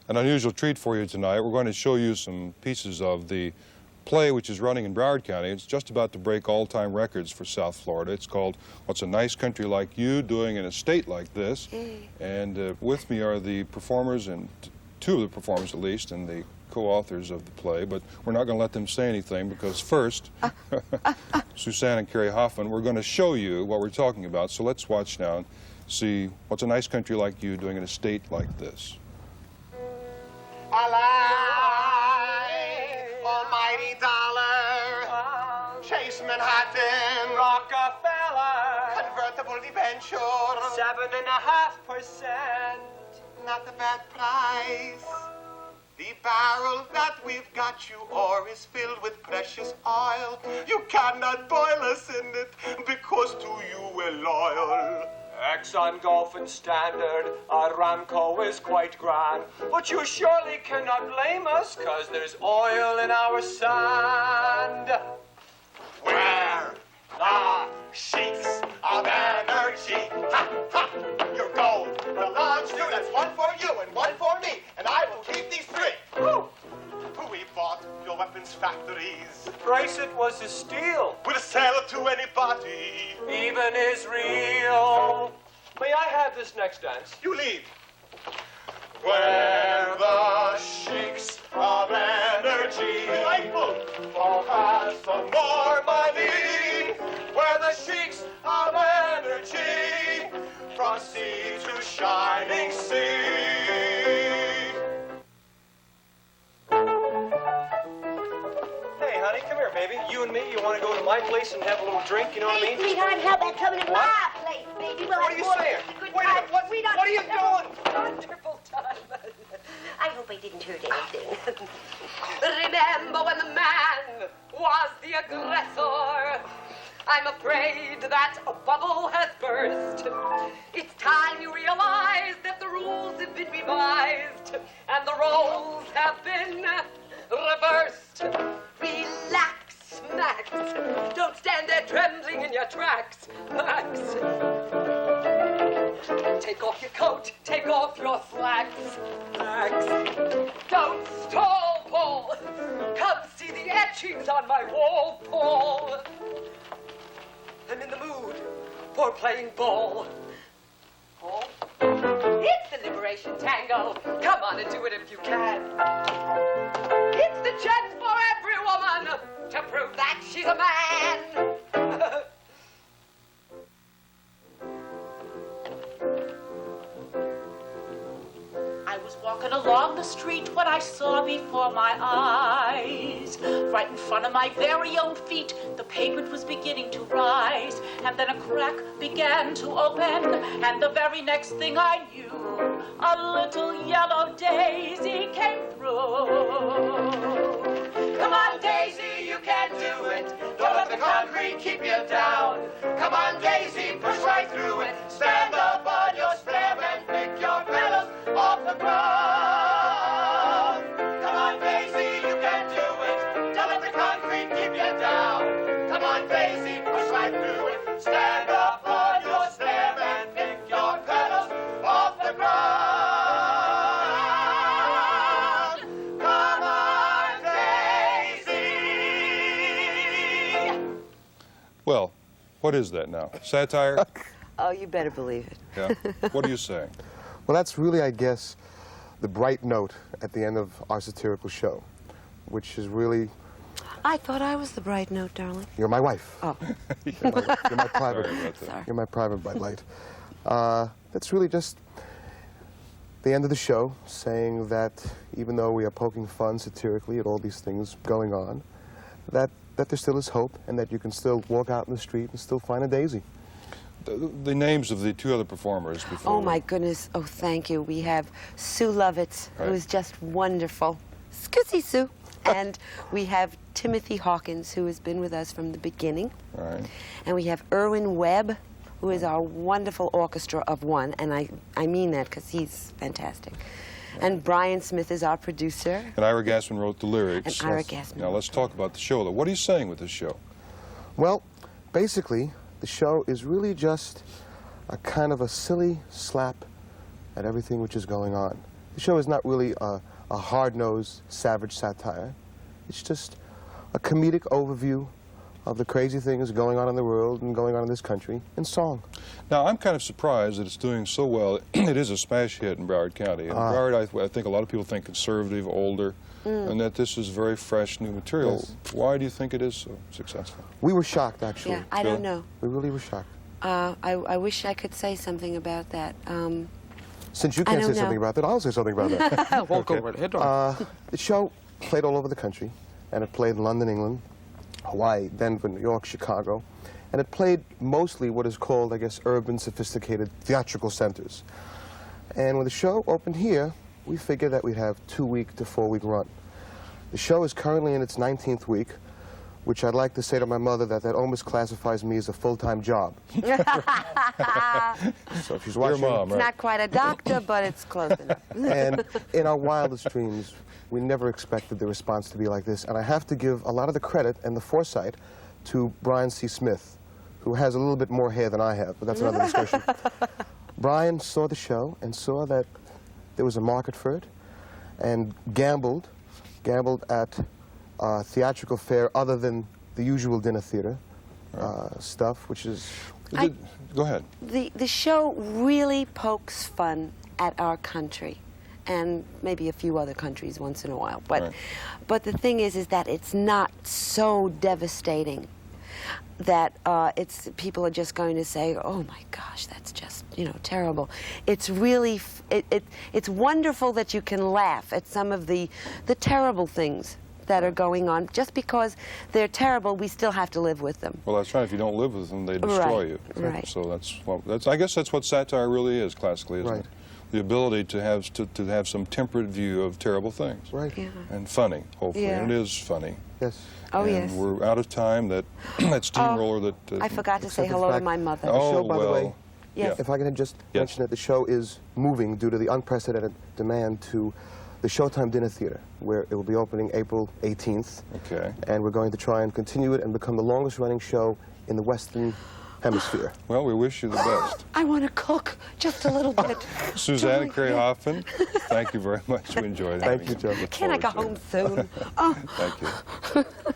An unusual treat for you tonight. We're going to show you some pieces of the play which is running in Broward County. It's just about to break all-time records for South Florida. It's called What's a Nice Country Like You Doing in a State Like This. And with me are the performers, and two of the performers at least, and the co-authors of the play, but we're not going to let them say anything because first, Suzanne and Cary Hoffman, we're going to show you what we're talking about. So let's watch now and see What's a Nice Country Like You Doing in a State Like This. Alive, almighty dollar, Chase Manhattan, Rockefeller, convertible debenture, 7.5%. Not a bad price. The barrel that we've got you o'er is filled with precious oil. You cannot boil us in it because to you we're loyal. Exxon, Gulf, and Standard, Aramco is quite grand. But you surely cannot blame us, 'cause there's oil in our sand. Where the sheiks of energy, ha, ha, your gold belongs to you. That's one for you and one for me, and I will keep these three. Woo! We bought your weapons factories. Price it was a steal. We'll sell it to anybody. Even Israel. May I have this next dance? You lead. Where the sheiks of energy, delightful, all has some more money. Where the sheiks of energy, from sea to shining sea. Honey, come here, baby. You and me, you want to go to my place and have a little drink, you know what I mean? Sweetheart, how about coming to my place, baby? We'll What are you saying? Wait a minute, what are you doing? Wonderful time. I hope I didn't hurt anything. Remember when the man was the aggressor? I'm afraid that a bubble has burst. It's time you realize that the rules have been revised and the roles have been reversed. Relax, Max. Don't stand there trembling in your tracks, Max. Take off your coat, take off your slacks, Max. Don't stall, Paul. Come see the etchings on my wall, Paul. I'm in the mood for playing ball. Paul? It's the Liberation Tango. Come on and do it if you can. It's the chance for every woman to prove that she's a man. I was walking along the street when I saw before my eyes, right in front of my very own feet, the pavement was beginning to rise, and then a crack began to open, and the very next thing I knew, a little yellow daisy came through. Come on, Daisy, you can do it. Don't let the concrete keep you down. Come on, Daisy, push right through it. Stand up on your stem and pick your petals off the ground. Come on, Daisy, you can do it. Don't let the concrete keep you down. Come on, Daisy, push right through it. Stand up on your stem and pick your petals off the ground. Come on, Daisy. Well, what is that now? Satire? Oh, you better believe it. Yeah. What are you saying? Well, that's really, I guess, the bright note at the end of our satirical show, which is really... I thought I was the bright note, darling. You're my wife. Oh. You're my private. Sorry. You're my private bright light. That's really just the end of the show, saying that even though we are poking fun satirically at all these things going on, that there still is hope, and that you can still walk out in the street and still find a daisy. The names of the two other performers before. Oh, my goodness. Oh, thank you. We have Sue Lovitz, Right. who is just wonderful. Scusi, Sue. And we have Timothy Hawkins, who has been with us from the beginning. Right. And we have Irwin Webb, who is our wonderful orchestra of one. And I mean that because he's fantastic. And Brian Smith is our producer. And Ira Gasman wrote the lyrics. And Ira Gasman. Now let's talk about the show, though. What are you saying with this show? Well, basically, the show is really just a kind of a silly slap at everything which is going on. The show is not really a hard-nosed, savage satire. It's just a comedic overview of the crazy things going on in the world and going on in this country in song. Now, I'm kind of surprised that it's doing so well. It is a smash hit in Broward County. And Broward, I think a lot of people think conservative, older, and that this is very fresh, new material. Yes. Why do you think it is so successful? We were shocked, actually. Yeah, I don't know. We really were shocked. I wish I could say something about that. Since you can't say something about that, I'll say something about that. Walk over to hit on. The show played all over the country, and it played in London, England, Hawaii, Denver, New York, Chicago, and it played mostly what is called, I guess, urban, sophisticated theatrical centers. And when the show opened here, we figured that we'd have 2-week to 4-week run. The show is currently in its 19th week, which I'd like to say to my mother that almost classifies me as a full-time job. So if she's watching, Your mom, It's right? not quite a doctor, but it's close enough. and in our wildest dreams, we never expected the response to be like this. And I have to give a lot of the credit and the foresight to Brian C. Smith, who has a little bit more hair than I have, but that's another discussion. Brian saw the show and saw that there was a market for it, and gambled at theatrical fare other than the usual dinner theater stuff, which is... Go ahead. The show really pokes fun at our country, and maybe a few other countries once in a while. But the thing is that it's not so devastating that people are just going to say, oh my gosh, that's just, terrible. It's really, it's wonderful that you can laugh at some of the terrible things that are going on. Just because they're terrible, we still have to live with them. Well, that's right. If you don't live with them, they destroy you. Right. So I guess that's what satire really is, classically, isn't it? The ability to have some temperate view of terrible things. Right. Yeah. And funny, hopefully. Yeah. And it is funny. Yes. Oh, and yes. we're out of time. That steamroller that... I forgot to say Except hello the to fact- my mother. Oh, show, by the way, well. Yes. If I can just mention that the show is moving due to the unprecedented demand to the Showtime Dinner Theater, where it will be opening April 18th. Okay. And we're going to try and continue it and become the longest running show in the Western Hemisphere. Well, we wish you the best. I want to cook just a little bit. Suzanne and Cary Hoffman, thank you very much. We enjoyed it. Thank you, Joe. Can I go home soon? Oh. Thank you.